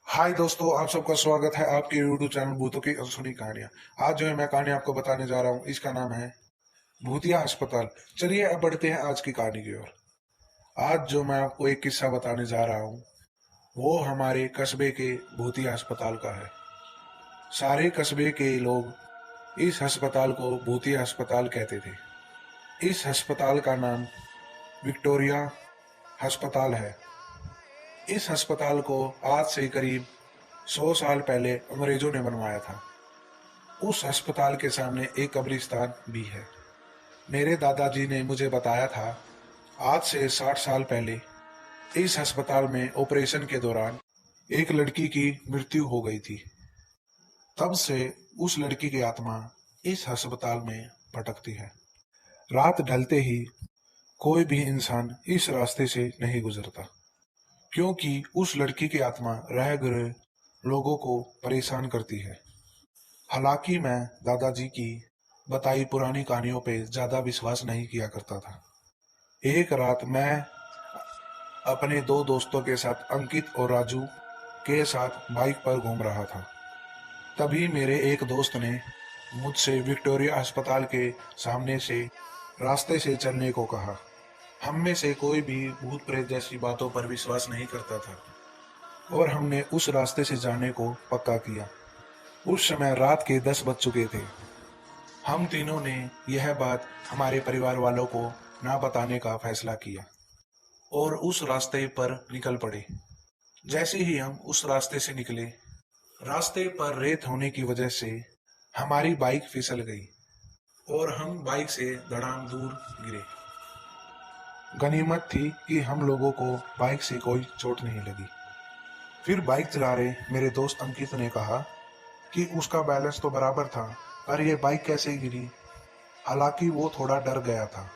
हाय दोस्तों, आप सबका स्वागत है आपके यूट्यूब चैनल भूतों की अनसुनी कहानियां। आज जो है मैं कहानी आपको बताने जा रहा हूँ, इसका नाम है भूतिया अस्पताल। चलिए अब बढ़ते हैं आज की कहानी की ओर। आज जो मैं आपको एक किस्सा बताने जा रहा हूँ वो हमारे कस्बे के भूतिया अस्पताल का है। सारे कस्बे के लोग इस अस्पताल को भूतिया अस्पताल कहते थे। इस अस्पताल का नाम विक्टोरिया अस्पताल है। इस अस्पताल को आज से करीब 100 साल पहले अंग्रेजों ने बनवाया था। उस अस्पताल के सामने एक कब्रिस्तान भी है। मेरे दादाजी ने मुझे बताया था, आज से 60 साल पहले इस अस्पताल में ऑपरेशन के दौरान एक लड़की की मृत्यु हो गई थी। तब से उस लड़की की आत्मा इस अस्पताल में भटकती है। रात ढलते ही कोई भी इंसान इस रास्ते से नहीं गुजरता, क्योंकि उस लड़की की आत्मा रह गए लोगों को परेशान करती है। हालांकि मैं दादाजी की बताई पुरानी कहानियों पे ज्यादा विश्वास नहीं किया करता था। एक रात मैं अपने दो दोस्तों के साथ अंकित और राजू के साथ बाइक पर घूम रहा था। तभी मेरे एक दोस्त ने मुझसे विक्टोरिया अस्पताल के सामने से रास्ते से चलने को कहा। हम में से कोई भी भूत प्रेत जैसी बातों पर विश्वास नहीं करता था और हमने उस रास्ते से जाने को पक्का किया। उस समय रात के 10 बज चुके थे। हम तीनों ने यह बात हमारे परिवार वालों को ना बताने का फैसला किया और उस रास्ते पर निकल पड़े। जैसे ही हम उस रास्ते से निकले, रास्ते पर रेत होने की वजह से हमारी बाइक फिसल गई और हम बाइक से धड़ाम दूर गिरे। गनीमत थी कि हम लोगों को बाइक से कोई चोट नहीं लगी। फिर बाइक चला रहे मेरे दोस्त अंकित ने कहा कि उसका बैलेंस तो बराबर था, पर यह बाइक कैसे गिरी। हालांकि वो थोड़ा डर गया था।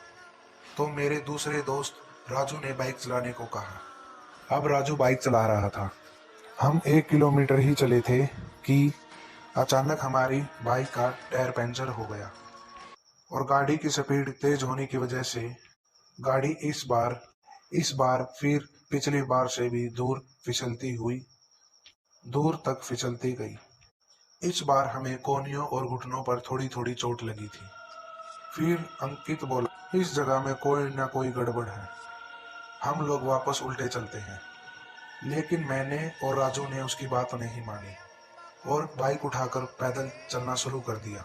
तो मेरे दूसरे दोस्त राजू ने बाइक चलाने को कहा। अब राजू बाइक चला रहा था। हम 1 किलोमीटर ही चले थे कि अचानक हमारी बाइक का टायर पंचर हो गया और गाड़ी की स्पीड तेज होने की वजह से गाड़ी इस बार फिर पिछली बार से भी दूर तक फिसलती गई। इस बार हमें कोहनियों और घुटनों पर थोड़ी थोड़ी चोट लगी थी। फिर अंकित बोला, इस जगह में कोई ना कोई गड़बड़ है, हम लोग वापस उल्टे चलते हैं। लेकिन मैंने और राजू ने उसकी बात नहीं मानी और बाइक उठाकर पैदल चलना शुरू कर दिया।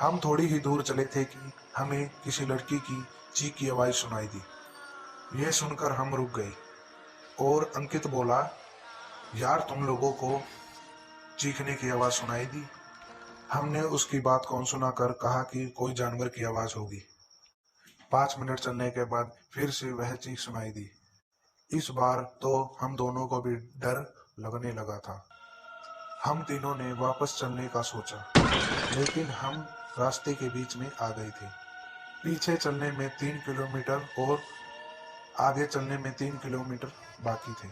हम थोड़ी ही दूर चले थे कि हमें किसी लड़की की चीख की आवाज सुनाई दी। यह सुनकर हम रुक गए और अंकित बोला, यार तुम लोगों को चीखने की आवाज सुनाई दी। हमने उसकी बात को अनसुना कर कहा कि कोई जानवर की आवाज होगी। 5 मिनट चलने के बाद फिर से वह चीख सुनाई दी। इस बार तो हम दोनों को भी डर लगने लगा था। हम तीनों ने वापस चलने का सोचा, लेकिन हम रास्ते के बीच में आ गए थे। पीछे चलने में 3 किलोमीटर और आगे चलने में 3 किलोमीटर बाकी थे।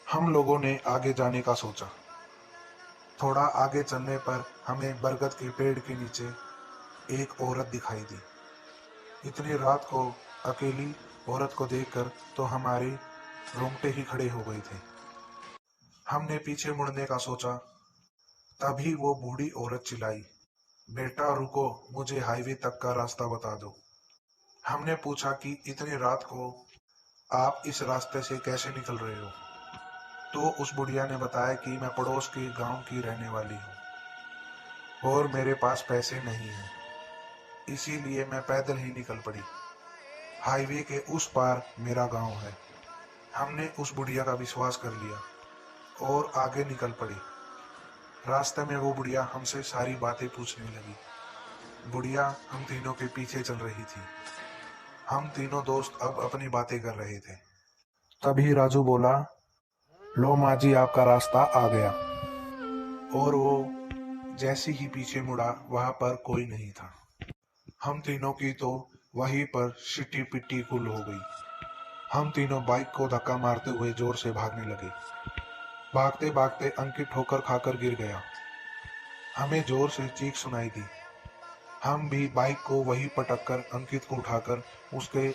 हम लोगों ने आगे जाने का सोचा। थोड़ा आगे चलने पर हमें बरगद के पेड़ के नीचे एक औरत दिखाई दी। इतनी रात को अकेली औरत को देखकर तो हमारे रोंगटे ही खड़े हो गए थे। हमने पीछे मुड़ने का सोचा, तभी वो बूढ़ी औरत चिल्लाई, बेटा रुको, मुझे हाईवे तक का रास्ता बता दो। हमने पूछा कि इतनी रात को आप इस रास्ते से कैसे निकल रहे हो। तो उस बुढ़िया ने बताया कि मैं पड़ोस के गांव की रहने वाली हूँ और मेरे पास पैसे नहीं हैं, इसीलिए मैं पैदल ही निकल पड़ी। हाईवे के उस पार मेरा गांव है। हमने उस बुढ़िया का विश्वास कर लिया और आगे निकल पड़ी। रास्ते में वो बुढ़िया हमसे सारी बातें पूछने लगी। बुढ़िया हम तीनों के पीछे चल रही थी। हम तीनों दोस्त अब अपनी बातें कर रहे थे। तभी राजू बोला, लो माँ जी, आपका रास्ता आ गया। और वो जैसे ही पीछे मुड़ा, वहां पर कोई नहीं था। हम तीनों की तो वहीं पर सिटी पिट्टी गुल हो गई। हम तीनों बाइक को धक्का मारते हुए जोर से भागने लगे। भागते भागते अंकित ठोकर खाकर गिर गया। हमें जोर से चीख सुनाई दी। हम भी बाइक को वहीं पटक कर अंकित को उठाकर उसके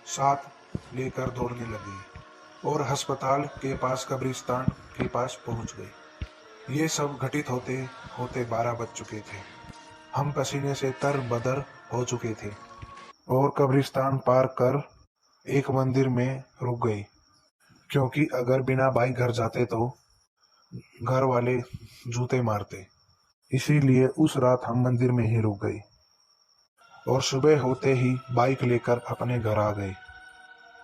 साथ लेकर दौड़ने लगे। और अस्पताल के पास कब्रिस्तान के पास पहुंच गए। ये सब घटित होते होते 12 बज चुके थे। हम पसीने से तर बदर हो चुके थे और कब्रिस्तान पार कर एक मंदिर में रुक गए, क्योंकि अगर बिना बाइक घर जाते तो घर वाले जूते मारते। इसीलिए उस रात हम मंदिर में ही रुक गए और सुबह होते ही बाइक लेकर अपने घर आ गए।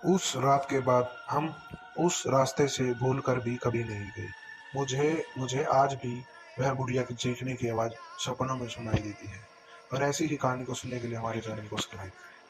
उस रात के बाद हम उस रास्ते से भूलकर भी कभी नहीं गए। मुझे आज भी वह गुड़िया की चीखने की आवाज़ सपनों में सुनाई देती है। और ऐसी ही कहानी को सुनने के लिए हमारे चैनल को सब्सक्राइब करें।